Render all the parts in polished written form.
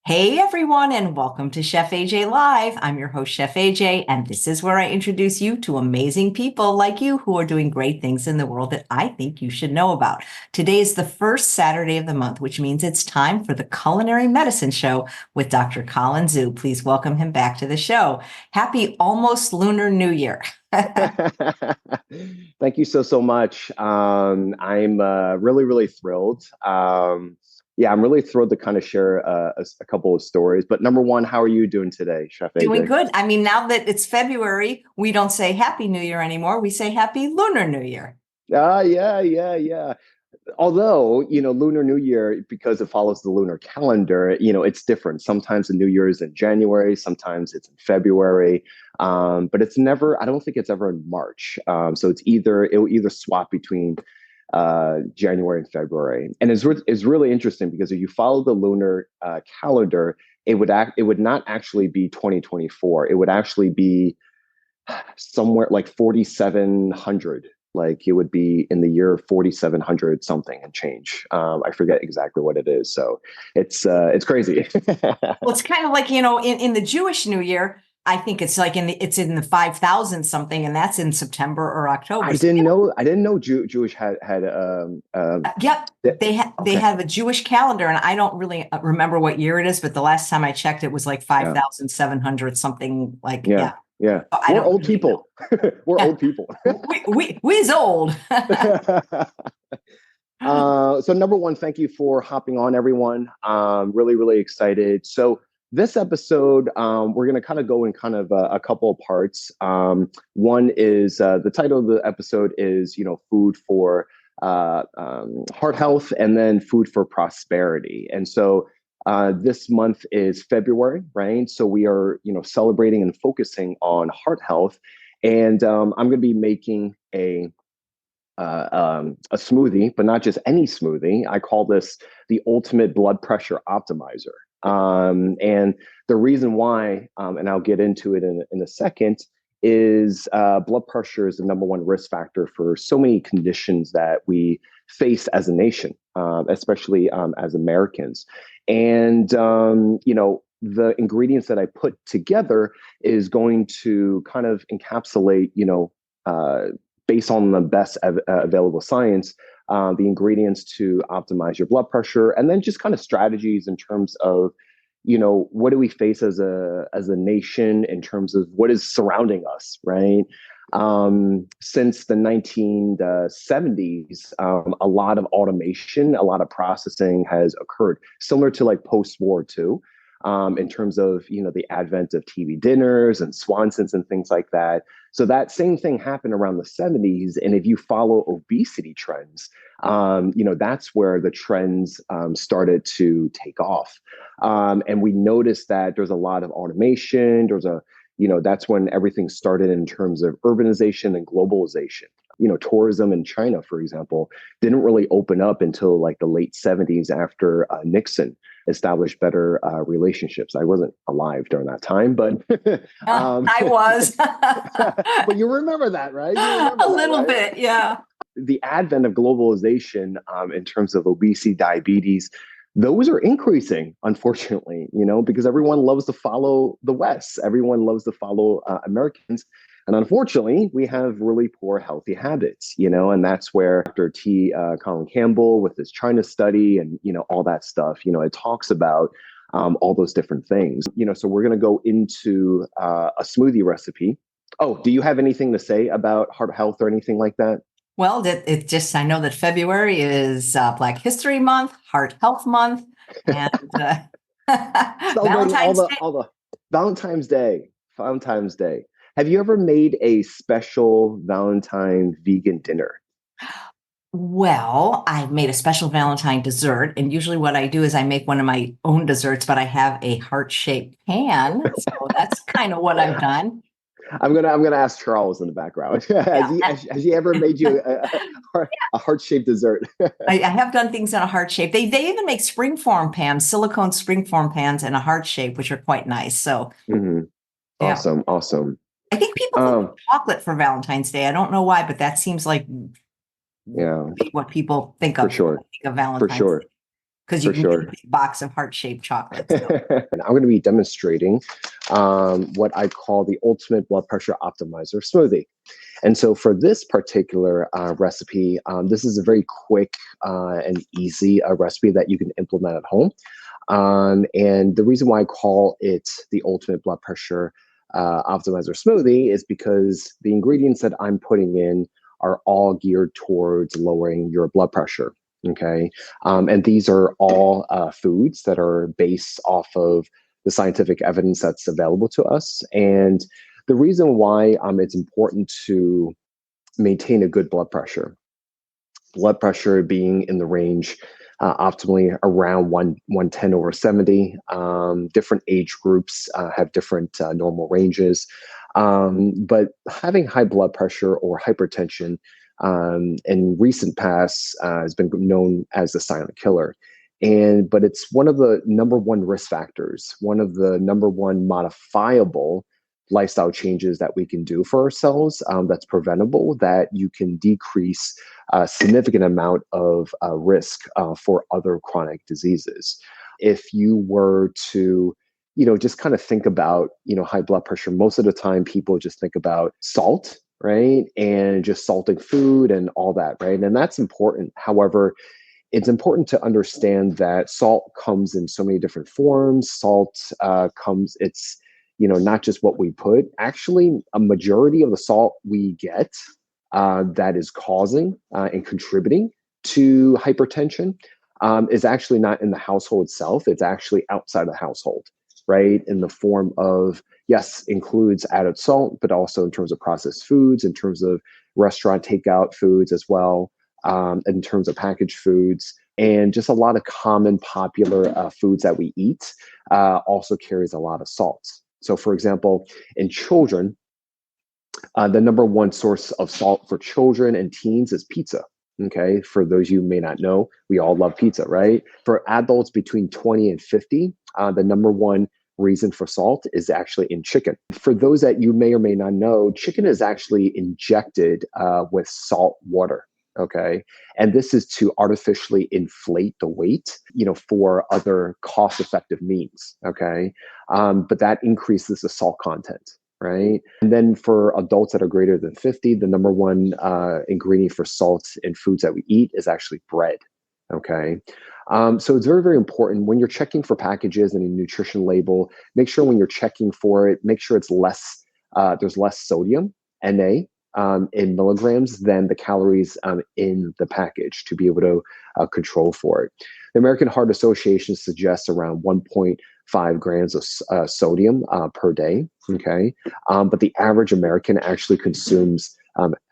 Hey everyone, and welcome to Chef AJ Live. I'm your host, Chef AJ, and this is where I introduce you to amazing people like you who are doing great things in the world that I think you should know about. Today is the first Saturday of the month, which means it's time for the Culinary Medicine Show with Dr. Colin Zhu. Please welcome him back to the show. Happy almost Lunar New Year. Thank you so much. I'm really thrilled. I'm really thrilled to kind of share a couple of stories. But number one, how are you doing today, Chef Doing AJ? good. I mean, now that it's February, we don't say Happy New Year anymore. We say Happy Lunar New Year. Yeah. Although, Lunar New Year, because it follows the lunar calendar, it's different. Sometimes the New Year is in January, sometimes it's in February, but it's never, I don't think it's ever in March. So it'll either swap between January and February. And it's really interesting because if you follow the lunar calendar, it would not actually be 2024. It would actually be somewhere like 4,700. Like it would be in the year 4,700 something and change. I forget exactly what it is. So it's crazy. Well, it's kind of like, in the Jewish New Year, I think it's like it's in the 5,000 something, and that's in September or October. I didn't know Jewish had Yep, they okay. have a Jewish calendar, and I don't really remember what year it is, but the last time I checked, it was like 5,700 something. Like Yeah. So I We're don't old really people. know. We're Yeah, old people. we's old. So number one, thank you for hopping on, everyone. Really excited. So this episode, we're going to kind of go in kind of a couple of parts. One is the title of the episode is, food for heart health, and then food for prosperity. And so this month is February, right? So we are, celebrating and focusing on heart health. And I'm going to be making a smoothie, but not just any smoothie. I call this the ultimate blood pressure optimizer. And the reason why, and I'll get into it in a second, is blood pressure is the number one risk factor for so many conditions that we face as a nation, especially as Americans. And, the ingredients that I put together is going to kind of encapsulate, based on the best available science, the ingredients to optimize your blood pressure, and then just kind of strategies in terms of, what do we face as a nation in terms of what is surrounding us, right? Since the 1970s, a lot of automation, a lot of processing has occurred, similar to like post-war too. In terms of the advent of TV dinners and Swansons and things like that. So that same thing happened around the 70s. And if you follow obesity trends, that's where the trends started to take off. And we noticed that there's a lot of automation. That's when everything started in terms of urbanization and globalization. Tourism in China, for example, didn't really open up until like the late 70s after Nixon established better relationships. I wasn't alive during that time, but I was. but you remember that, right? A little bit, yeah. The advent of globalization in terms of obesity, diabetes, those are increasing, unfortunately, because everyone loves to follow the West. Everyone loves to follow Americans. And unfortunately, we have really poor healthy habits, and that's where Dr. Colin Campbell with his China study and, all that stuff, it talks about all those different things, so we're going to go into a smoothie recipe. Oh, do you have anything to say about heart health or anything like that? Well, I know that February is Black History Month, Heart Health Month, and Celebrating Valentine's Day. all the Valentine's Day. Valentine's Day. Have you ever made a special Valentine vegan dinner? Well, I've made a special Valentine dessert, and usually what I do is I make one of my own desserts, but I have a heart-shaped pan, so that's kind of what I've done. I'm gonna ask Charles in the background. has, Yeah. he, has, has he ever made you a heart-shaped dessert? I have done things in a heart shape. They even make springform pans, silicone springform pans in a heart shape, which are quite nice. So Mm-hmm. yeah, Awesome. I think people think of chocolate for Valentine's Day. I don't know why, but that seems like Yeah, what people think for of when sure, they think of for Valentine's sure. Day. because you For can get a sure. big box of heart-shaped chocolates. So. And I'm going to be demonstrating what I call the ultimate blood pressure optimizer smoothie. And so for this particular recipe, this is a very quick and easy recipe that you can implement at home. And the reason why I call it the ultimate blood pressure optimizer smoothie is because the ingredients that I'm putting in are all geared towards lowering your blood pressure. Okay. And these are all foods that are based off of the scientific evidence that's available to us. And the reason why it's important to maintain a good blood pressure being in the range optimally around 110/70. Different age groups have different normal ranges. But having high blood pressure or hypertension in recent past has been known as the silent killer. But it's one of the number one risk factors, one of the number one modifiable lifestyle changes that we can do for ourselves that's preventable, that you can decrease a significant amount of risk for other chronic diseases. If you were to, just kind of think about, high blood pressure, most of the time people just think about salt, right? And just salting food and all that, right? And that's important. However, it's important to understand that salt comes in so many different forms. Salt it's, not just what we put. Actually, a majority of the salt we get that is causing and contributing to hypertension is actually not in the household itself. It's actually outside the household, right? In the form of, yes, includes added salt, but also in terms of processed foods, in terms of restaurant takeout foods as well, in terms of packaged foods, and just a lot of common popular foods that we eat also carries a lot of salt. So, for example, in children, the number one source of salt for children and teens is pizza. Okay. For those you may not know, we all love pizza, right? For adults between 20 and 50, the number one reason for salt is actually in chicken. For those that you may or may not know, chicken is actually injected with salt water. Okay. And this is to artificially inflate the weight, for other cost effective means. Okay. But that increases the salt content. Right. And then for adults that are greater than 50, the number one ingredient for salt in foods that we eat is actually bread. Okay. So it's very, very important when you're checking for packages and a nutrition label, make sure when you're checking for it, make sure it's less, there's less sodium, Na, in milligrams than the calories in the package to be able to control for it. The American Heart Association suggests around 1.5 grams of sodium per day. Okay. But the average American actually consumes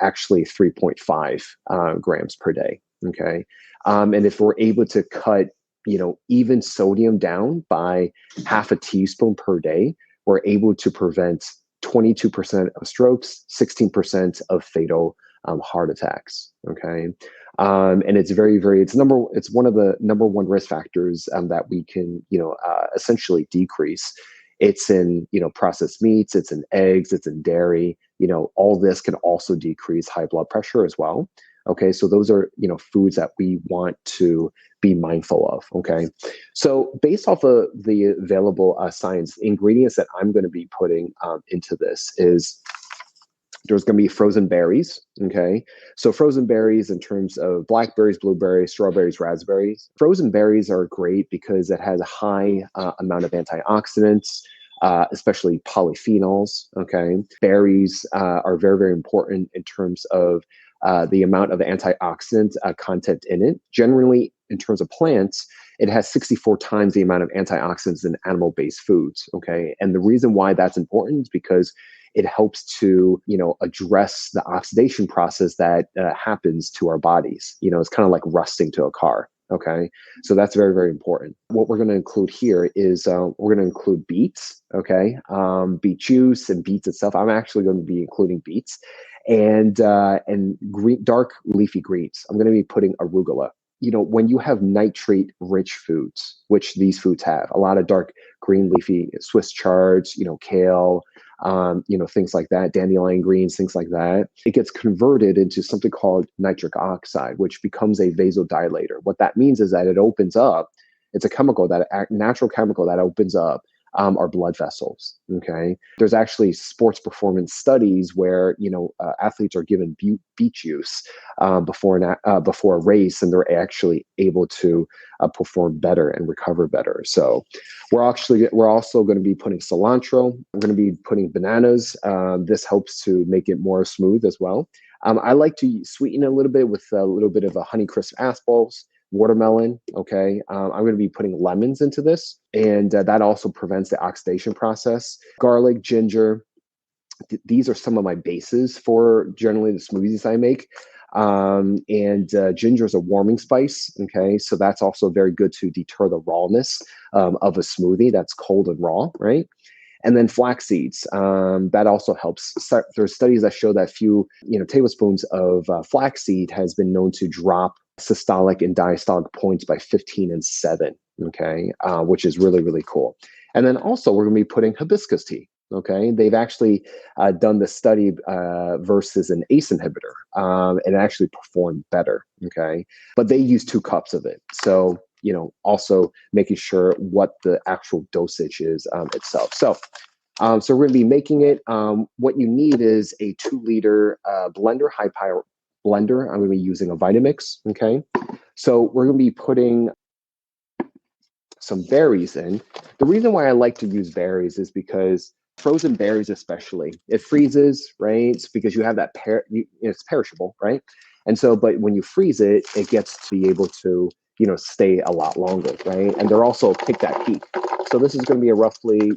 actually 3.5 grams per day. Okay. And if we're able to cut, even sodium down by half a teaspoon per day, we're able to prevent 22% of strokes, 16% of fatal heart attacks. Okay. And it's it's one of the number one risk factors that we can, essentially decrease. It's in, processed meats, it's in eggs, it's in dairy, all this can also decrease high blood pressure as well. Okay. So those are, foods that we want to be mindful of. Okay. So based off of the available science, ingredients that I'm going to be putting into this is there's going to be frozen berries. Okay. So frozen berries in terms of blackberries, blueberries, strawberries, raspberries. Frozen berries are great because it has a high amount of antioxidants, especially polyphenols. Okay. Berries are very, very important in terms of the amount of antioxidant content in it. Generally, in terms of plants, it has 64 times the amount of antioxidants in animal-based foods. Okay. And the reason why that's important is because it helps to, address the oxidation process that happens to our bodies. It's kind of like rusting to a car. Okay. So that's very, very important. What we're going to include here is we're going to include beets. Okay. Beet juice and beets itself. I'm actually going to be including beets and green, dark leafy greens. I'm going to be putting arugula. When you have nitrate rich foods, which these foods have, a lot of dark green leafy Swiss chards, kale, things like that, dandelion greens, things like that. It gets converted into something called nitric oxide, which becomes a vasodilator. What that means is that it opens up. It's a natural chemical that opens up our blood vessels. Okay, there's actually sports performance studies where athletes are given beet juice before a race, and they're actually able to perform better and recover better. So we're also going to be putting cilantro. We're going to be putting bananas. This helps to make it more smooth as well. I like to sweeten it a little bit with a little bit of a Honeycrisp balls. Watermelon. Okay. I'm going to be putting lemons into this, and that also prevents the oxidation process. Garlic, ginger. These are some of my bases for generally the smoothies I make. Ginger is a warming spice. Okay. So that's also very good to deter the rawness of a smoothie that's cold and raw, right? And then flax seeds, that also helps. There's studies that show that a few tablespoons of flaxseed has been known to drop systolic and diastolic points by 15 and 7, okay, which is really, really cool. And then also we're going to be putting hibiscus tea. Okay, they've actually done the study versus an ACE inhibitor, and it actually performed better. Okay, but they use 2 cups of it. So also making sure what the actual dosage is itself. So we're going to be making it. What you need is a 2-liter blender, high power blender. I'm going to be using a Vitamix. Okay, so we're going to be putting some berries in. The reason why I like to use berries is because frozen berries, especially, it freezes, right? It's because you have that it's perishable, right? And so, but when you freeze it, it gets to be able to stay a lot longer, right? And they're also pick that peak. So this is going to be a roughly,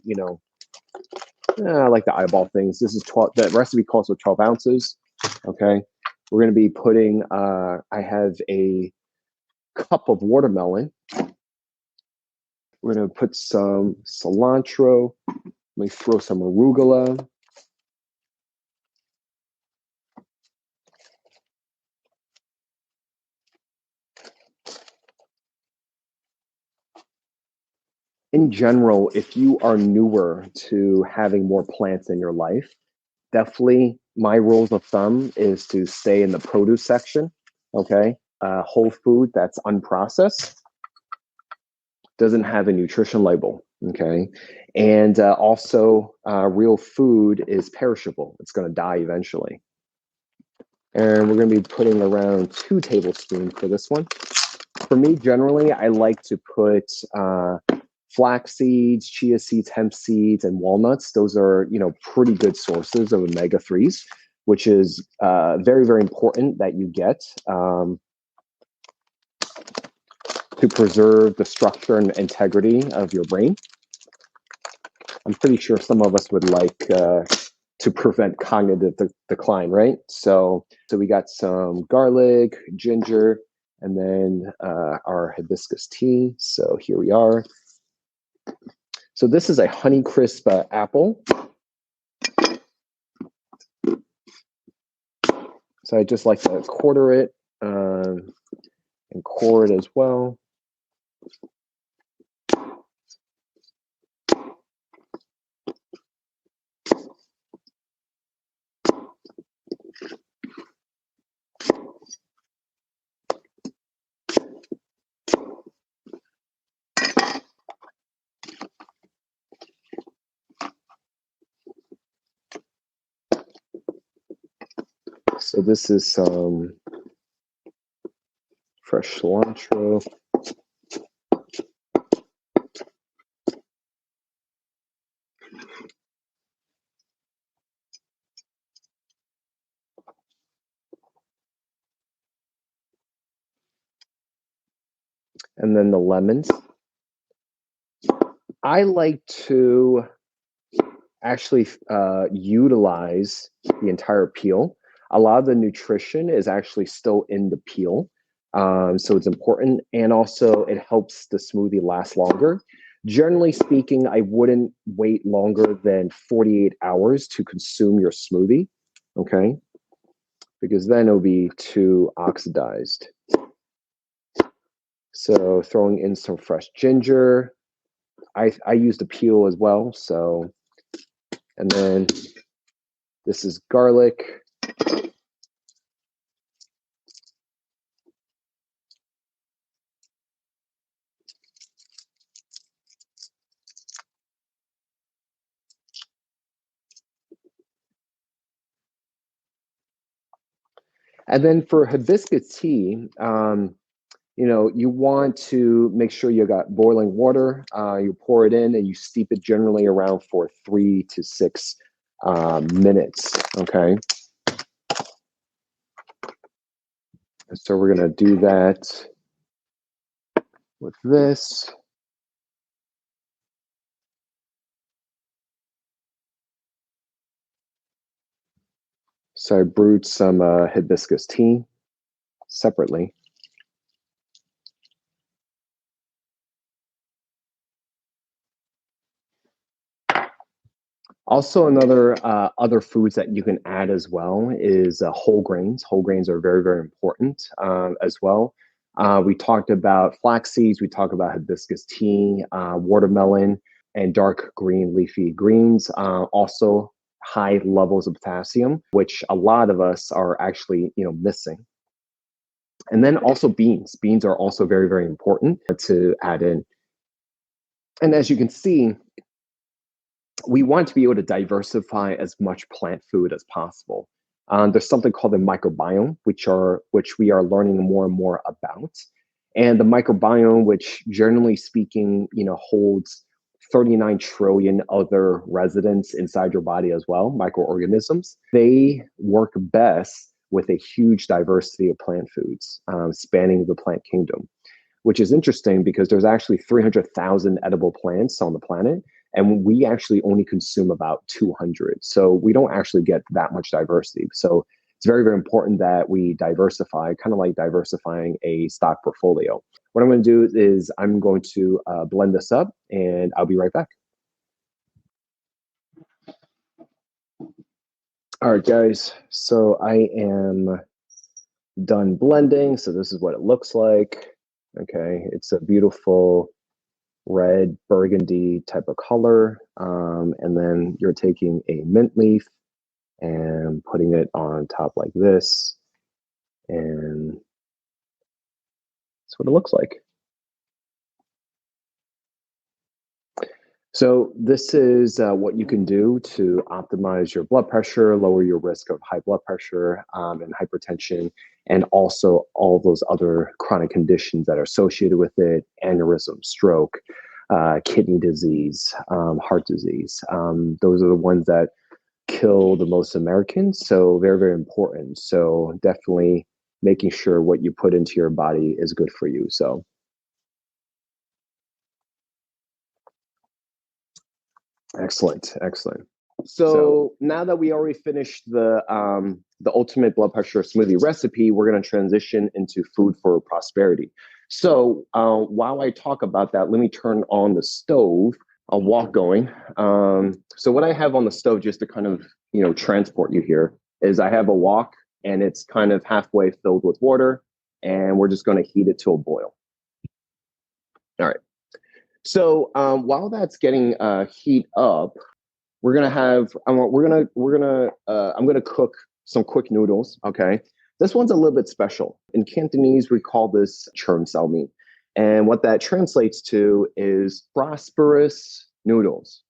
I like to eyeball things. This is 12. The recipe calls for 12 ounces. Okay, we're going to be putting. I have a cup of watermelon. We're going to put some cilantro. Let me throw some arugula. In general, if you are newer to having more plants in your life, definitely my rules of thumb is to stay in the produce section. Okay. Whole food that's unprocessed, doesn't have a nutrition label. Okay. And also, real food is perishable. It's going to die eventually. And we're going to be putting around 2 tablespoons for this one. For me, generally, I like to put flax seeds, chia seeds, hemp seeds, and walnuts. Those are, pretty good sources of omega-3s, which is very, very important that you get to preserve the structure and integrity of your brain. I'm pretty sure some of us would like to prevent cognitive decline, right? So we got some garlic, ginger, and then our hibiscus tea. So here we are. So this is a Honeycrisp apple. So I just like to quarter it and core it as well. So this is some fresh cilantro. And then the lemons. I like to actually utilize the entire peel. A lot of the nutrition is actually still in the peel. So it's important. And also it helps the smoothie last longer. Generally speaking, I wouldn't wait longer than 48 hours to consume your smoothie. Okay. Because then it'll be too oxidized. So throwing in some fresh ginger. I use the peel as well. So And then this is garlic. And then for hibiscus tea, you want to make sure you got boiling water. You pour it in and you steep it generally around for 3 to 6 minutes. Okay. So we're going to do that with this. So I brewed some hibiscus tea separately. Also, other foods that you can add as well is whole grains. Whole grains are very, very important as well. We talked about flax seeds. We talked about hibiscus tea, watermelon, and dark green leafy greens. Also, high levels of potassium, which a lot of us are actually missing. And then also beans. Beans are also very, very important to add in. And as you can see, we want to be able to diversify as much plant food as possible. There's something called the microbiome, which we are learning more and more about. And the microbiome, which generally speaking, holds 39 trillion other residents inside your body as well, microorganisms. They work best with a huge diversity of plant foods spanning the plant kingdom, which is interesting because there's actually 300,000 edible plants on the planet, and we actually only consume about 200. So we don't actually get that much diversity. So it's very, very important that we diversify, kind of like diversifying a stock portfolio. What I'm going to do is I'm going to blend this up, and I'll be right back. All right, guys. So I am done blending. So this is what it looks like. Okay, it's a beautiful red burgundy type of color. And then you're taking a mint leaf and putting it on top like this. And that's what it looks like. So this is what you can do to optimize your blood pressure, lower your risk of high blood pressure and hypertension, and also all those other chronic conditions that are associated with it: aneurysm, stroke, kidney disease, heart disease. Those are the ones that kill the most Americans. So very, very important. So definitely making sure what you put into your body is good for you. So excellent, excellent. So now that we already finished the ultimate blood pressure smoothie recipe, we're going to transition into food for prosperity. So while I talk about that, let me turn on the stove. I'll walk going. So what I have on the stove, just to kind of transport you here, is I have a wok, and it's kind of halfway filled with water, and we're just going to heat it to a boil. All right. So while that's getting heat up, we're gonna have I'm gonna cook some quick noodles. Okay, this one's a little bit special. In Cantonese, we call this churn sao mi, and what that translates to is prosperous noodles.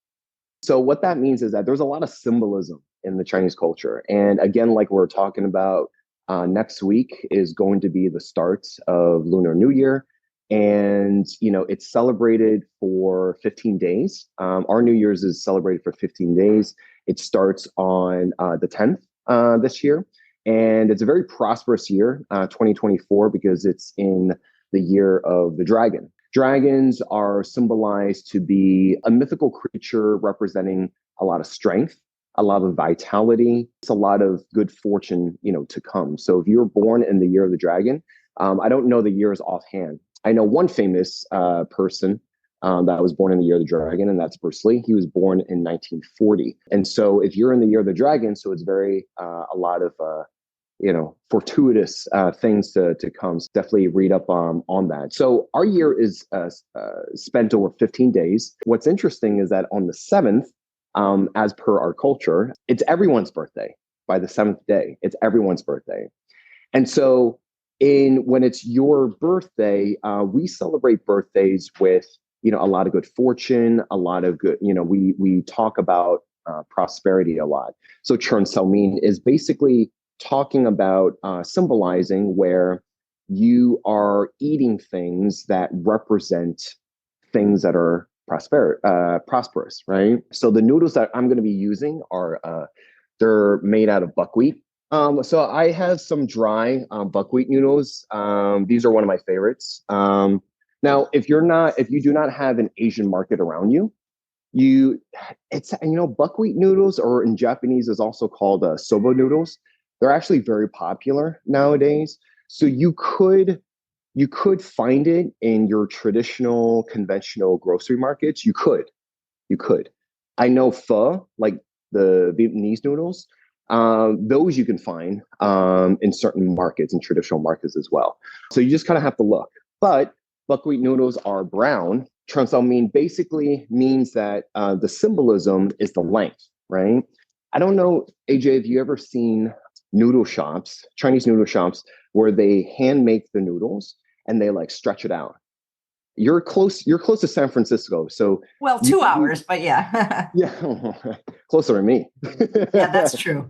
So what that means is that there's a lot of symbolism in the Chinese culture, and again, like we're talking about, next week is going to be the start of Lunar New Year. And it's celebrated for 15 days. Our New Year's is celebrated for 15 days. It starts on the 10th this year, and it's a very prosperous year, 2024, because it's in the year of the dragon. Dragons are symbolized to be a mythical creature representing a lot of strength, a lot of vitality. It's a lot of good fortune, to come. So if you're born in the year of the dragon, I don't know the years offhand. I know one famous person that was born in the year of the dragon, and that's Bruce Lee. He was born in 1940. And so if you're in the year of the dragon, so it's very a lot of fortuitous things to come. So definitely read up on that. So our year is spent over 15 days. What's interesting is that on the 7th, as per our culture, it's everyone's birthday. By the seventh day, it's everyone's birthday. And so when it's your birthday, we celebrate birthdays with, a lot of good fortune, a lot of good, we talk about prosperity a lot. So Chern Salmin is basically talking about symbolizing where you are eating things that represent things that are prosperous, right? So the noodles that I'm going to be using are they're made out of buckwheat. So I have some dry buckwheat noodles. These are one of my favorites. Now, if you do not have an Asian market around you, buckwheat noodles, or in Japanese is also called soba noodles. They're actually very popular nowadays. So you could find it in your traditional, conventional grocery markets. You could. I know pho, like the Vietnamese noodles, those you can find in certain markets, in traditional markets as well. So you just kind of have to look. But buckwheat noodles are brown. Chern Salmin basically means that the symbolism is the length, right? I don't know, AJ, have you ever seen noodle shops, Chinese noodle shops, where they hand make the noodles and they like stretch it out? You're close to San Francisco, so well, 2 hours, but yeah. yeah, closer to me. Yeah, that's true.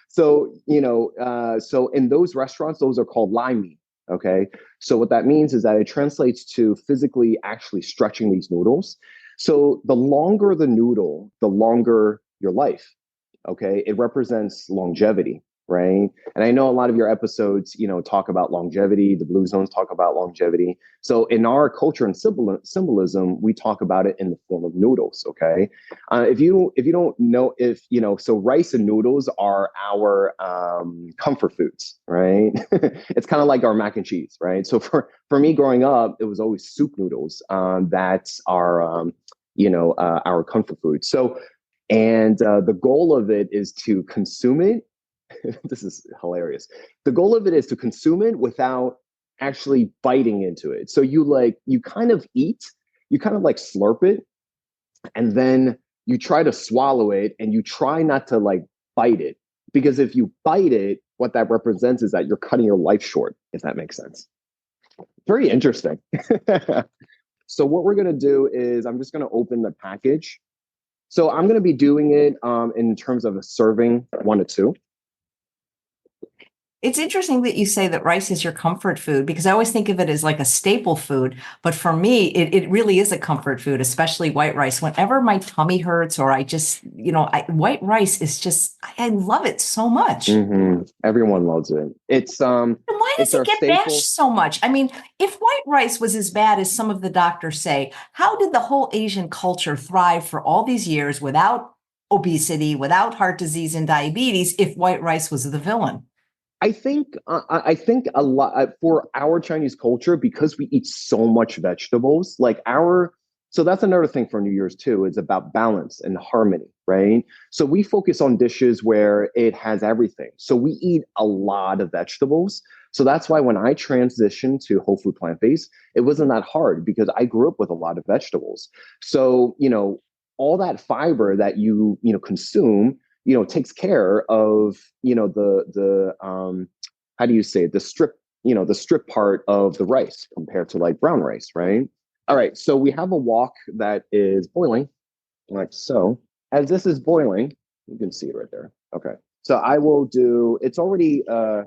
So so in those restaurants, those are called lai mi. Okay, so what that means is that it translates to physically actually stretching these noodles. So the longer the noodle, the longer your life. Okay, it represents longevity, right? And I know a lot of your episodes, talk about longevity. The Blue Zones talk about longevity. So in our culture and symbolism, we talk about it in the form of noodles. Okay, if you don't know, so rice and noodles are our comfort foods, right? It's kind of like our mac and cheese, right? So for me growing up, it was always soup noodles. That's our our comfort food. So. And the goal of it is to consume it. This is hilarious. The goal of it is to consume it without actually biting into it. So you kind of eat, you kind of like slurp it, and then you try to swallow it, and you try not to like bite it. Because if you bite it, what that represents is that you're cutting your life short, if that makes sense. Very interesting. So what we're going to do is I'm just going to open the package. So I'm going to be doing it in terms of a serving 1 to 2. It's interesting that you say that rice is your comfort food, because I always think of it as like a staple food. But for me, it really is a comfort food, especially white rice. Whenever my tummy hurts or I just, white rice is just, I love it so much. Mm-hmm. Everyone loves it. It's And why does it get staple. bashed so much? I mean, if white rice was as bad as some of the doctors say, how did the whole Asian culture thrive for all these years without obesity, without heart disease and diabetes, if white rice was the villain? I think a lot for our Chinese culture, because we eat so much vegetables, so that's another thing for New Year's too. It's about balance and harmony, right? So we focus on dishes where it has everything. So we eat a lot of vegetables. So that's why when I transitioned to whole food plant-based, it wasn't that hard because I grew up with a lot of vegetables. So, all that fiber that you consume, takes care of, the how do you say it? The strip part of the rice compared to like brown rice, right? All right, so we have a wok that is boiling, like so. As this is boiling, you can see it right there. Okay, so I will do. It's already. So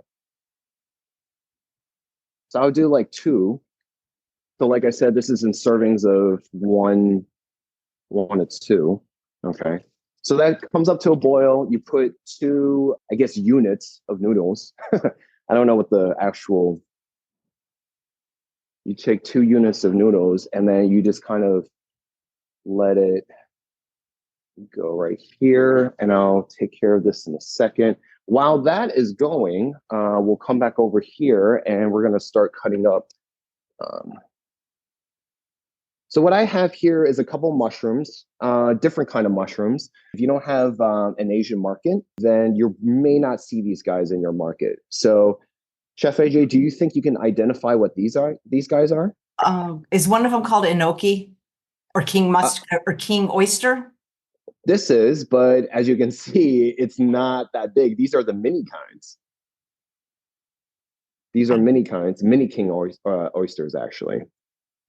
I'll do like 2. So like I said, this is in servings of 1 to 2. Okay. So that comes up to a boil. You put 2, I guess, units of noodles. I don't know what the actual. You take 2 units of noodles, and then you just kind of let it go right here. And I'll take care of this in a second. While that is going, we'll come back over here, and we're going to start cutting up. So what I have here is a couple mushrooms, different kind of mushrooms. If you don't have an Asian market, then you may not see these guys in your market. So, Chef AJ, do you think you can identify what these guys are? Is one of them called enoki or king oyster? This is, but as you can see, it's not that big. These are the mini kinds. These are mini kinds, mini king oysters, actually.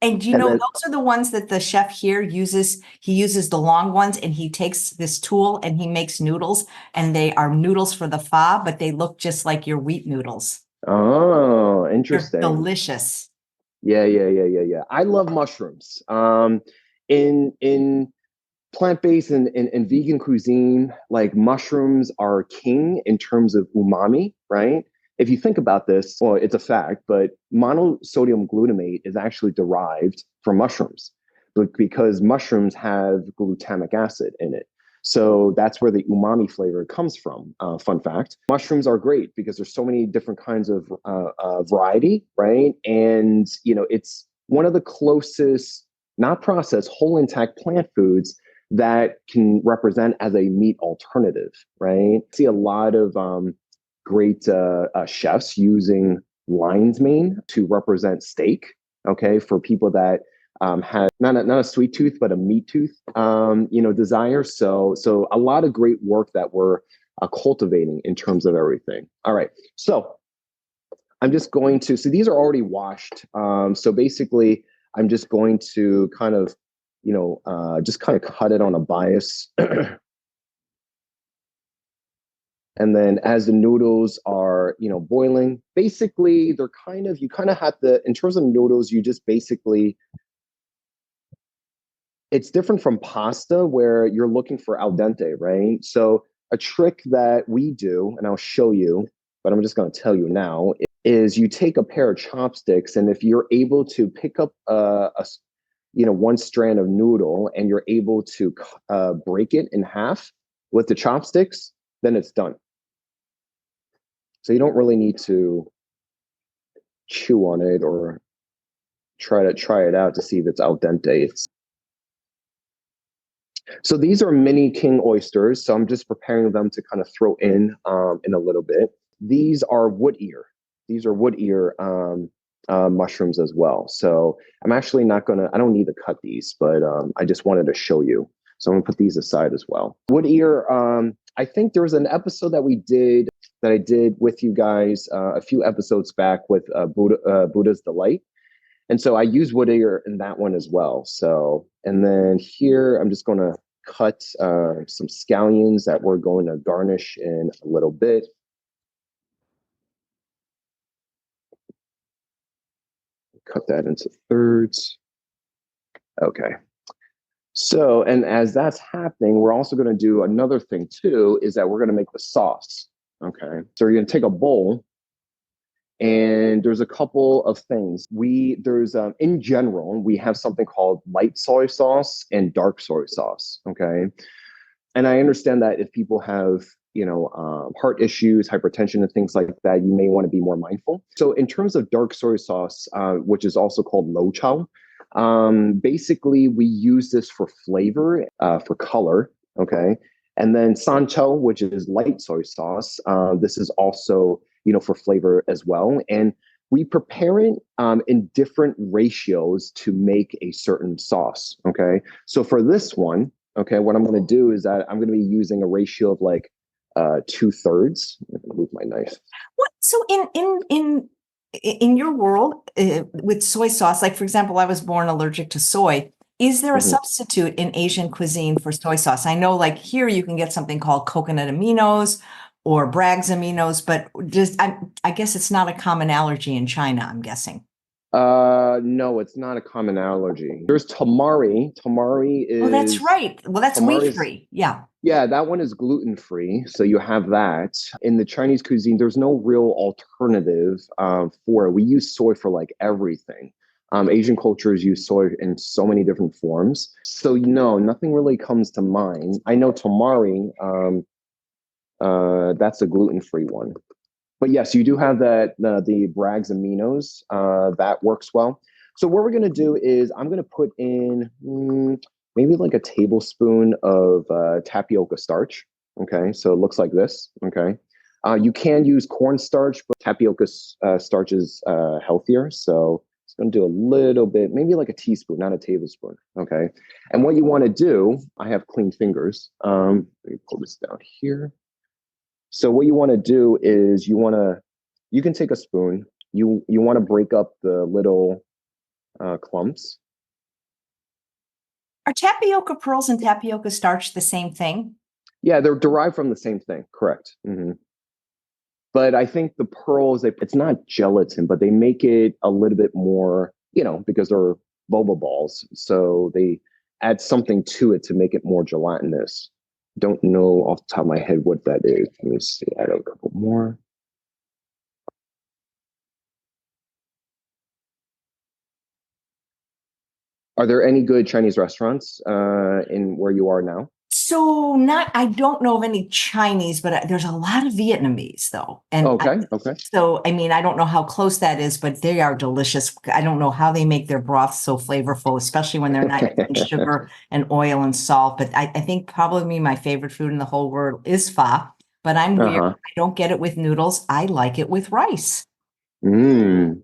And you And know, then, those are the ones that the chef here uses. He uses the long ones and he takes this tool and he makes noodles, and they are noodles for the pho, but they look just like your wheat noodles. oh, They're interesting. delicious. Yeah. I love mushrooms. In plant-based and vegan cuisine, like mushrooms are king in terms of umami, right? If you think about this, well, it's a fact, but monosodium glutamate is actually derived from mushrooms because mushrooms have glutamic acid in it. So that's where the umami flavor comes from. Fun fact. Mushrooms are great because there's so many different kinds of variety, right? And, it's one of the closest, not processed, whole intact plant foods that can represent as a meat alternative, right? I see a lot of great chefs using lion's mane to represent steak, okay, for people that have not a sweet tooth, but a meat tooth, desire. So a lot of great work that we're cultivating in terms of everything. All right. So I'm just going to, so these are already washed. So basically, I'm just going to kind of, just kind of cut it on a bias. And then as the noodles are, boiling, basically they're kind of, you kind of have to, in terms of noodles, you just basically, it's different from pasta where you're looking for al dente, right? So a trick that we do, and I'll show you, but I'm just going to tell you now, is you take a pair of chopsticks, and if you're able to pick up one strand of noodle and you're able to break it in half with the chopsticks, then it's done. So you don't really need to chew on it or try it out to see if it's al dente. So these are mini king oysters. So I'm just preparing them to kind of throw in a little bit. These are wood ear. These are wood ear mushrooms as well. So I'm actually not gonna, I don't need to cut these, but I just wanted to show you. So I'm gonna put these aside as well. Wood ear, I think there was an episode that I did with you guys a few episodes back with Buddha's Delight. And so I use wood ear in that one as well. So, and then here I'm just gonna cut some scallions that we're going to garnish in a little bit. Cut that into thirds. Okay. So, and as that's happening, we're also going to do another thing too, is that we're going to make the sauce. Okay. So you're going to take a bowl, and there's a couple of things. In general, we have something called light soy sauce and dark soy sauce. Okay. And I understand that if people have, heart issues, hypertension, and things like that, you may want to be more mindful. So in terms of dark soy sauce, which is also called lo chow, basically we use this for flavor, for color. Okay. And then san chow, which is light soy sauce. This is also, for flavor as well. And we prepare it in different ratios to make a certain sauce. Okay. So for this one, okay, what I'm going to do is that I'm going to be using a ratio of like 2/3. Move my knife. What? So in your world with soy sauce, like for example, I was born allergic to soy. Is there a substitute in Asian cuisine for soy sauce? I know, like here, you can get something called coconut aminos or Bragg's aminos, but I guess it's not a common allergy in China, I'm guessing. No, it's not a common allergy. There's tamari. Oh, that's right. Well, that's wheat Tamari is, free. Yeah. yeah, that one is gluten free. So you have that. In the Chinese cuisine, there's no real alternative for it. We use soy for like everything. Asian cultures use soy in so many different forms. So no, nothing really comes to mind. I know tamari, that's a gluten free one. But yes, you do have the Bragg's aminos that works well. So what we're going to do is I'm going to put in maybe like a tablespoon of tapioca starch. Okay, so it looks like this. Okay, you can use cornstarch, but tapioca starch is healthier. So Just going to do a little bit, maybe like a teaspoon, not a tablespoon. Okay. And what you want to do, I have clean fingers. Let me pull this down here. So what you want to do is you can take a spoon. You want to break up the little clumps. Are tapioca pearls and tapioca starch the same thing? Yeah, they're derived from the same thing. Correct. But I think the pearls, it's not gelatin, but they make it a little bit more, because they're boba balls. So they add something to it to make it more gelatinous. Don't know off the top of my head what that is. Let me see. Add a couple more. Are there any good Chinese restaurants in where you are now? So I don't know of any Chinese, but there's a lot of Vietnamese though. And Okay. I mean, I don't know how close that is, but they are delicious. I don't know how they make their broth so flavorful, especially when they're not using sugar and oil and salt. But I think probably my favorite food in the whole world is pho, but I'm weird. I don't get it with noodles. I like it with rice. And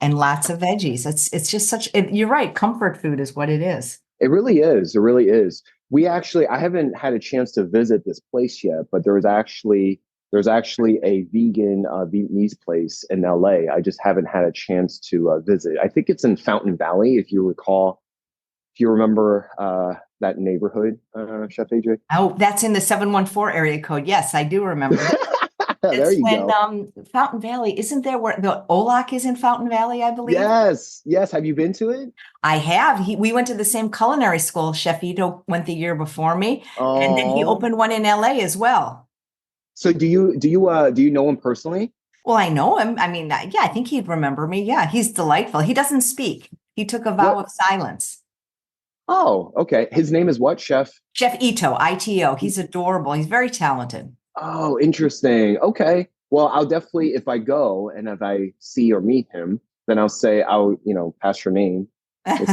lots of veggies. It's just you're right. Comfort food is what it is. It really is. It really is. I haven't had a chance to visit this place yet, but there's actually a vegan Vietnamese place in LA. I just haven't had a chance to visit. I think it's in Fountain Valley, if you remember that neighborhood, Chef AJ. Oh, that's in the 714 area code. Yes, I do remember that. There you go. Fountain Valley, isn't there where the Olac is in Fountain Valley, I believe? Yes. Have you been to it? I have. We went to the same culinary school. Chef Ito went the year before me, and then he opened one in LA as well. So do you know him personally? Well, I know him. I mean, yeah, I think he'd remember me. Yeah, he's delightful. He doesn't speak. He took a vow of silence. Oh, okay. His name is what, Chef? Chef Ito, ITO. He's adorable. He's very talented. Oh, interesting. Okay. Well, I'll definitely, if I go and if I see or meet him, then I'll pass your name.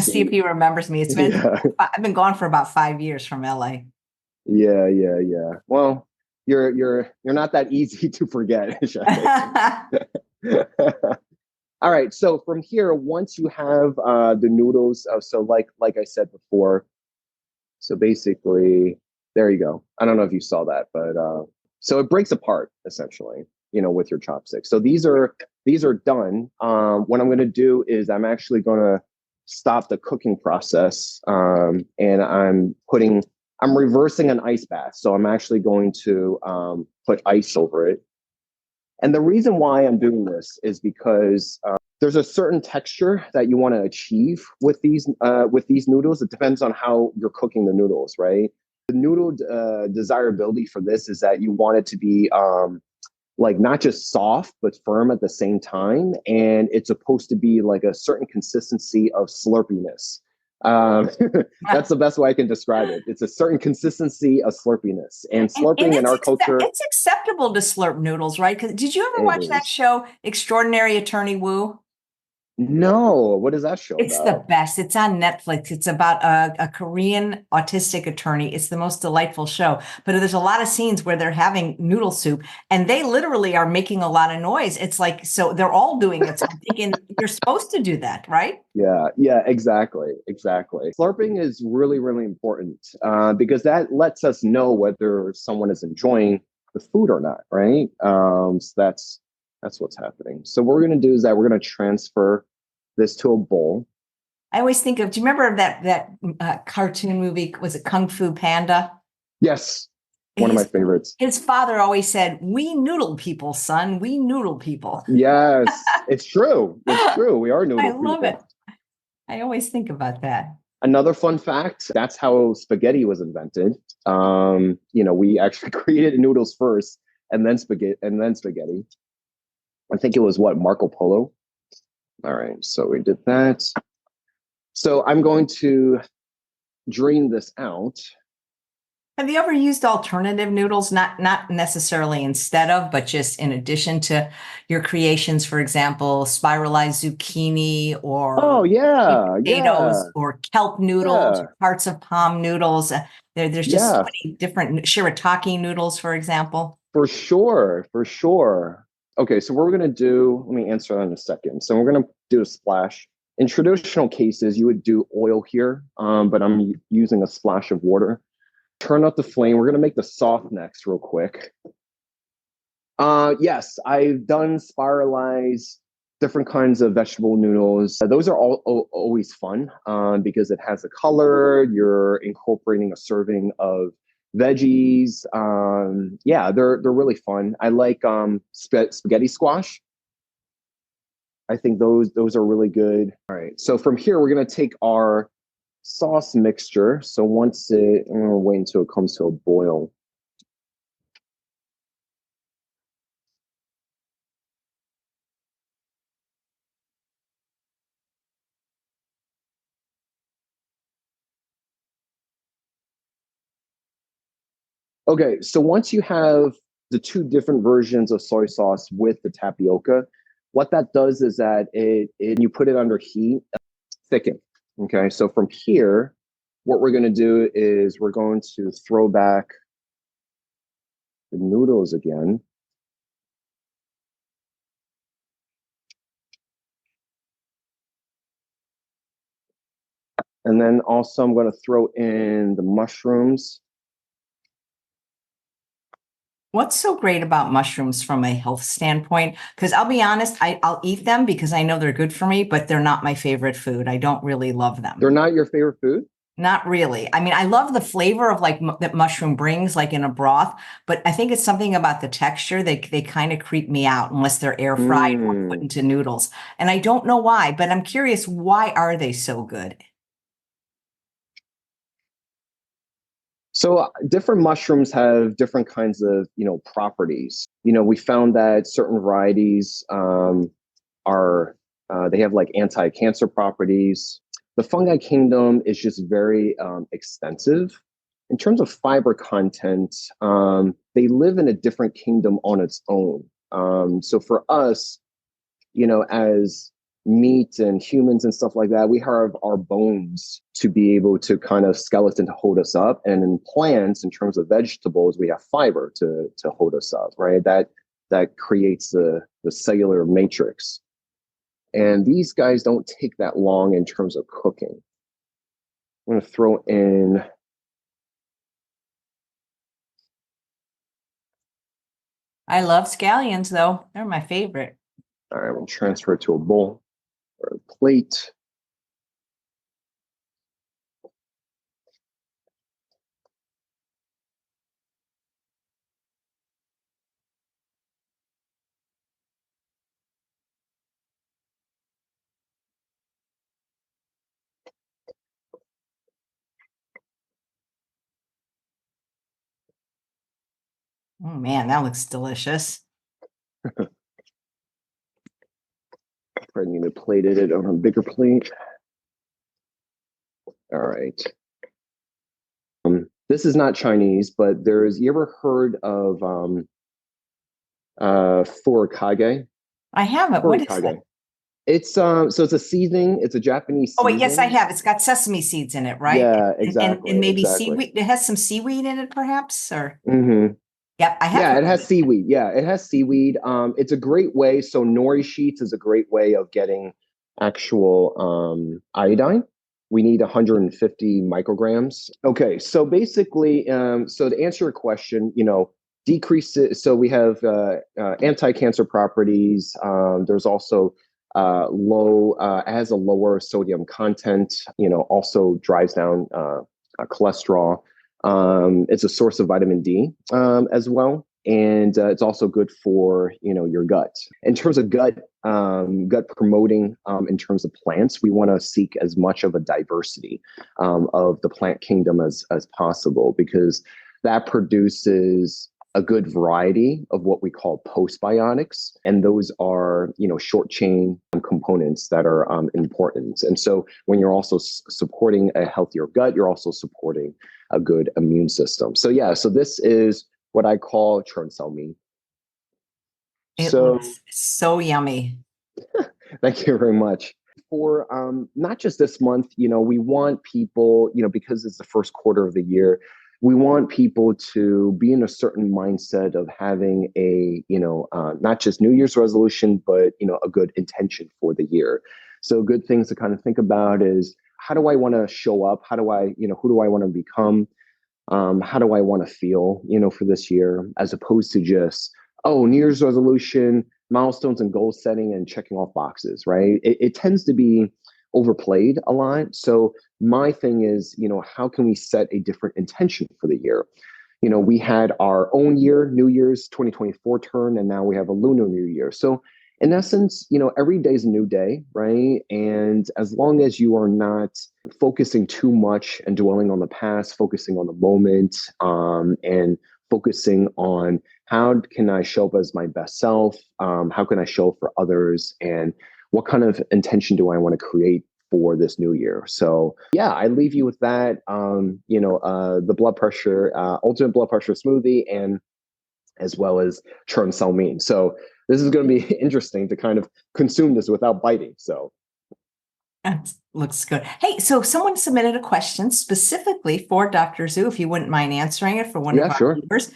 See if he remembers me. I've been gone for about 5 years from LA. Yeah. Well, you're not that easy to forget. All right. So from here, once you have the noodles, so like I said before, so basically, there you go. I don't know if you saw that, but so it breaks apart essentially, with your chopsticks. So these are done. What I'm going to do is I'm actually going to stop the cooking process, and I'm reversing an ice bath. So I'm actually going to put ice over it. And the reason why I'm doing this is because there's a certain texture that you want to achieve with these noodles. It depends on how you're cooking the noodles, right? The noodle desirability for this is that you want it to be like not just soft but firm at the same time, and it's supposed to be like a certain consistency of slurpiness. That's the best way I can describe it. It's a certain consistency of slurpiness, and slurping in our culture. It's acceptable to slurp noodles, right? Because did you ever watch that show, Extraordinary Attorney Woo? No, what is that show about? It's the best. It's on Netflix. It's about a Korean autistic attorney. It's the most delightful show. But there's a lot of scenes where they're having noodle soup and they literally are making a lot of noise. It's like, so they're all doing it. So I'm thinking you're supposed to do that, right? Yeah, exactly. Slurping is really, really important because that lets us know whether someone is enjoying the food or not, right? So that's what's happening. So what we're going to do is that we're going to transfer this to a bowl. I always think of, do you remember that cartoon movie? Was it Kung Fu Panda? Yes. One of my favorites. His father always said, "We noodle people, son. We noodle people." Yes, it's true. It's true. We are noodle people. I love it. I always think about that. Another fun fact, that's how spaghetti was invented. We actually created noodles first and then spaghetti. I think it was Marco Polo. All right, so we did that. So I'm going to drain this out. Have you ever used alternative noodles? Not necessarily instead of, but just in addition to your creations, for example, spiralized zucchini or potatoes or kelp noodles, or parts of palm noodles. There's just so many different shirataki noodles, for example. For sure. Okay, so what we're going to do, let me answer that in a second. So we're going to do a splash. In traditional cases, you would do oil here, but I'm using a splash of water. Turn up the flame. We're going to make the sauce next real quick. Yes, I've done spiralized different kinds of vegetable noodles. Those are always fun because it has a color. You're incorporating a serving of veggies. Yeah, they're really fun. I like spaghetti squash. I think those are really good. All right, so from here we're gonna take our sauce mixture. So once I'm gonna wait until it comes to a boil. Okay, so once you have the two different versions of soy sauce with the tapioca, what that does is that you put it under heat, thicken. Okay, so from here, what we're going to do is we're going to throw back the noodles again. And then also I'm going to throw in the mushrooms. What's so great about mushrooms from a health standpoint? Because I'll be honest, I'll eat them because I know they're good for me, but they're not my favorite food. I don't really love them. They're not your favorite food? Not really. I mean, I love the flavor of like that mushroom brings, like in a broth, but I think it's something about the texture. They kind of creep me out unless they're air fried or put into noodles. And I don't know why, but I'm curious, why are they so good? So different mushrooms have different kinds of, properties. We found that certain varieties are they have like anti-cancer properties. The fungi kingdom is just very extensive. In terms of fiber content, they live in a different kingdom on its own. So for us, as meat and humans and stuff like that, we have our bones to be able to kind of skeleton to hold us up. And in plants, in terms of vegetables, we have fiber to hold us up, right? That creates the cellular matrix. And these guys don't take that long in terms of cooking. I'm going to throw in I love scallions, though. They're my favorite. all right, we'll transfer it to a bowl or a plate. Oh man, that looks delicious. I need to plate it on a bigger plate. All right. This is not Chinese, but you ever heard of furikage? I haven't. What is that? It's so it's a seasoning. It's a Japanese Oh, seasoning. wait, yes, I have. It's got sesame seeds in it, right? Yeah, And exactly. maybe exactly. seaweed. It has some seaweed in it, perhaps, or Mm-hmm. yep, I have. Yeah, it has seaweed. Yeah, it has seaweed. It's a great way. So nori sheets is a great way of getting actual iodine. We need 150 micrograms. Okay, so basically, so to answer your question, decrease it. So we have anti-cancer properties. There's also has a lower sodium content. Also drives down cholesterol. It's a source of vitamin D as well, and it's also good for your gut. In terms of gut promoting, in terms of plants, we want to seek as much of a diversity of the plant kingdom as possible, because that produces a good variety of what we call postbiotics, and those are short chain components that are important. And so when you're also supporting a healthier gut, you're also supporting a good immune system. So yeah, so this is what I call churn cell meat. It looks so yummy. Thank you very much. For not just this month, we want people, because it's the first quarter of the year, we want people to be in a certain mindset of having a, not just New Year's resolution, but, a good intention for the year. So good things to kind of think about is, how do I want to show up? How do I, who do I want to become? How do I want to feel, for this year, as opposed to just, oh, New Year's resolution, milestones and goal setting and checking off boxes, right? It tends to be overplayed a lot. So my thing is, how can we set a different intention for the year? We had our own year, New Year's 2024 turn, and now we have a lunar New Year. So in essence, every day is a new day, right? And as long as you are not focusing too much and dwelling on the past, focusing on the moment, and focusing on how can I show up as my best self? How can I show up for others? And what kind of intention do I want to create for this new year? So yeah, I leave you with that. The blood pressure, ultimate blood pressure smoothie, and as well as churn salmine. So this is going to be interesting to kind of consume this without biting. So that looks good. Hey, so someone submitted a question specifically for Dr. Zhu, if you wouldn't mind answering it for one of our viewers.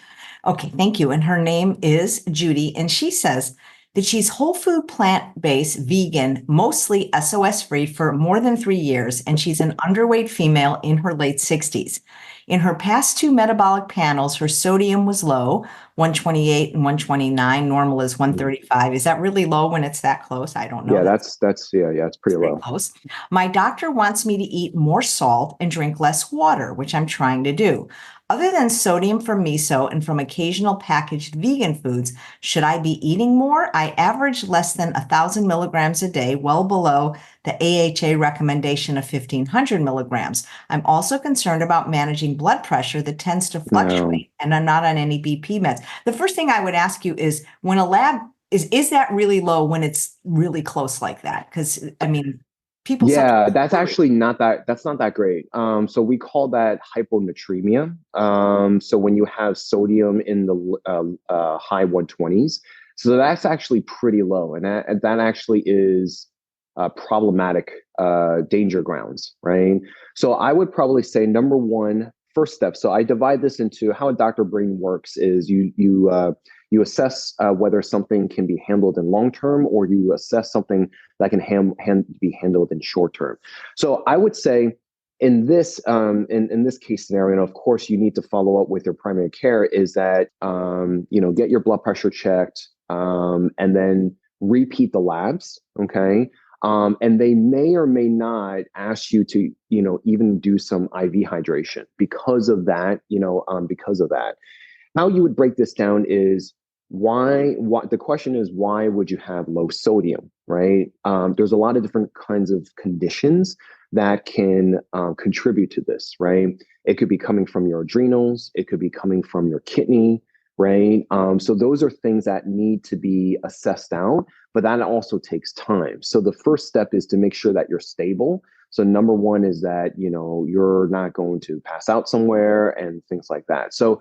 Okay, thank you. And her name is Judy, and she says that she's whole food, plant-based, vegan, mostly SOS free for more than 3 years, and she's an underweight female in her late 60s. In her past 2 metabolic panels, her sodium was low, 128 and 129. Normal is 135. Is that really low when it's that close? I don't know. Yeah, that's it's pretty low. Close. My doctor wants me to eat more salt and drink less water, which I'm trying to do. Other than sodium from miso and from occasional packaged vegan foods, should I be eating more? I average less than 1,000 milligrams a day, well below the AHA recommendation of 1,500 milligrams. I'm also concerned about managing blood pressure that tends to fluctuate, and I'm not on any BP meds. The first thing I would ask you is, when a lab is that really low when it's really close like that? Because I mean, people. Yeah, that's actually not that great. So we call that hyponatremia. So when you have sodium in the high 120s, so that's actually pretty low, and that actually is problematic danger grounds, right? So I would probably say number one, first step. So I divide this into how a doctor brain works is you assess whether something can be handled in long term, or you assess something that can be handled in short term. So I would say in this in this case scenario, and of course you need to follow up with your primary care, is that get your blood pressure checked, and then repeat the labs, okay? And they may or may not ask you to, even do some IV hydration because of that, because of that. How you would break this down is the question is, why would you have low sodium, right? There's a lot of different kinds of conditions that can contribute to this, right? It could be coming from your adrenals. It could be coming from your kidney, right? So those are things that need to be assessed out, but that also takes time. So the first step is to make sure that you're stable. So number one is that, you're not going to pass out somewhere and things like that. So,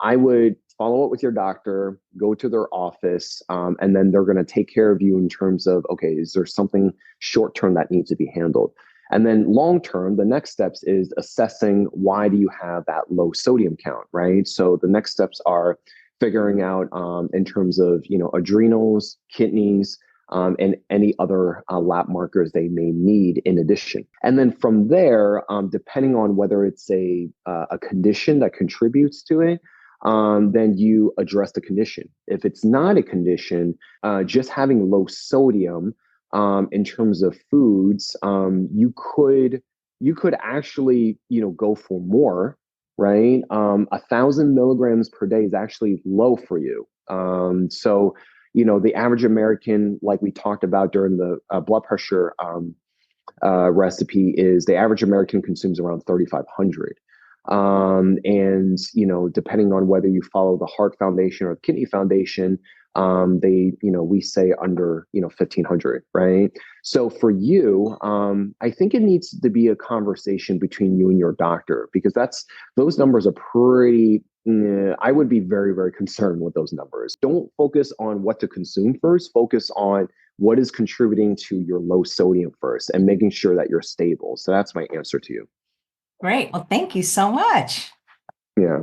I would follow up with your doctor, go to their office, and then they're going to take care of you in terms of, okay, is there something short term that needs to be handled? And then long term, the next steps is assessing, why do you have that low sodium count, right? So the next steps are figuring out in terms of, adrenals, kidneys, and any other lab markers they may need in addition. And then from there, depending on whether it's a condition that contributes to it, then you address the condition. If it's not a condition, just having low sodium in terms of foods, you could actually, go for more, right? 1,000 milligrams per day is actually low for you. So, the average American, like we talked about during the blood pressure recipe, is the average American consumes around 3,500. And, depending on whether you follow the Heart Foundation or the Kidney Foundation, we say under, 1,500, right? So for you, I think it needs to be a conversation between you and your doctor, because those numbers are pretty, I would be very, very concerned with those numbers. Don't focus on what to consume first, focus on what is contributing to your low sodium first, and making sure that you're stable. So that's my answer to you. Great. Well, thank you so much. Yeah.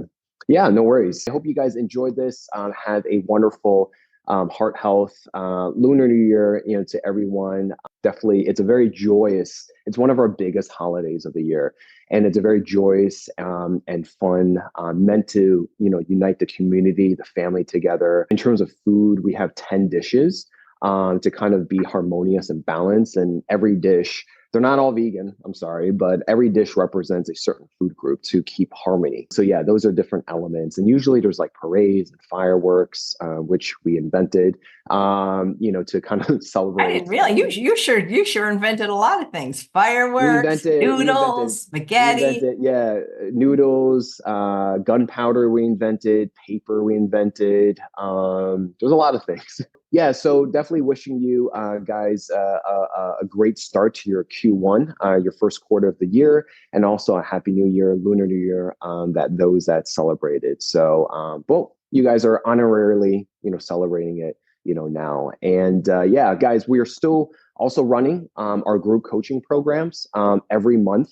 Yeah, no worries. I hope you guys enjoyed this. Have a wonderful heart health lunar new year, to everyone. Definitely, it's a very joyous, it's one of our biggest holidays of the year. And it's a very joyous and fun, meant to, unite the community, the family together. In terms of food, we have 10 dishes to kind of be harmonious and balanced. And every dish, they're not all vegan, I'm sorry, but every dish represents a certain food group to keep harmony. So yeah, those are different elements. And usually there's like parades and fireworks, which we invented, to kind of I celebrate. didn't realize you sure invented a lot of things. Fireworks, noodles, We spaghetti. invented, yeah, noodles, gunpowder we invented, paper we invented. There's a lot of things. Yeah, so definitely wishing you guys a great start to your Q1, your first quarter of the year, and also a happy new year, lunar new year, that those that celebrated. So, well, you guys are honorarily, celebrating it, now. And yeah, guys, we are still also running our group coaching programs every month.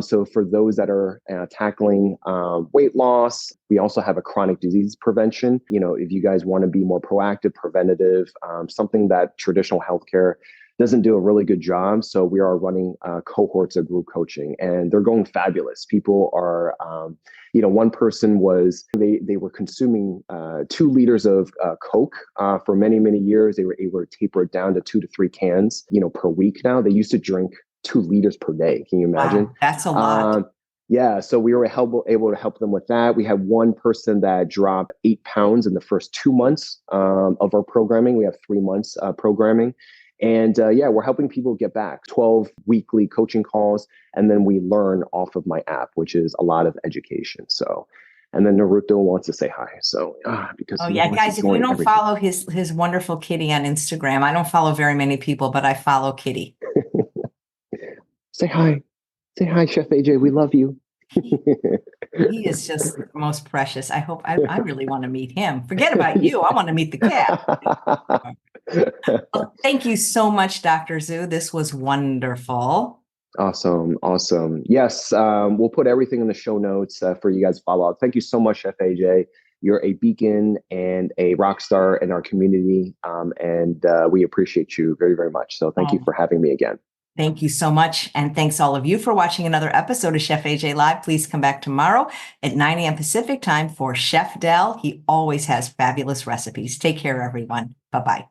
So for those that are tackling weight loss, we also have a chronic disease prevention. If you guys want to be more proactive, preventative, something that traditional healthcare doesn't do a really good job. So we are running cohorts of group coaching, and they're going fabulous. People are, one person they were consuming 2 liters of Coke for many, many years. They were able to taper it down to 2 to 3 cans, per week now. They used to drink 2 liters per day. Can you imagine? Wow, that's a lot. Yeah, so we were able to help them with that. We had one person that dropped 8 pounds in the first 2 months of our programming. We have 3 months programming. And yeah, we're helping people get back. 12 weekly coaching calls. And then we learn off of my app, which is a lot of education. So, and then Naruto wants to say hi. So, because Oh he yeah, wants to guys, if you join don't everything. follow his wonderful kitty on Instagram, I don't follow very many people, but I follow Kitty. Say hi. Say hi, Chef AJ. We love you. He is just the most precious. I really want to meet him. Forget about you. I want to meet the cat. Well, thank you so much, Dr. Zhu. This was wonderful. Awesome. Awesome. Yes. We'll put everything in the show notes for you guys to follow up. Thank you so much, Chef AJ. You're a beacon and a rock star in our community. And we appreciate you very, very much. So thank you for having me again. Thank you so much. And thanks all of you for watching another episode of Chef AJ Live. Please come back tomorrow at 9 a.m. Pacific time for Chef Del. He always has fabulous recipes. Take care, everyone. Bye-bye.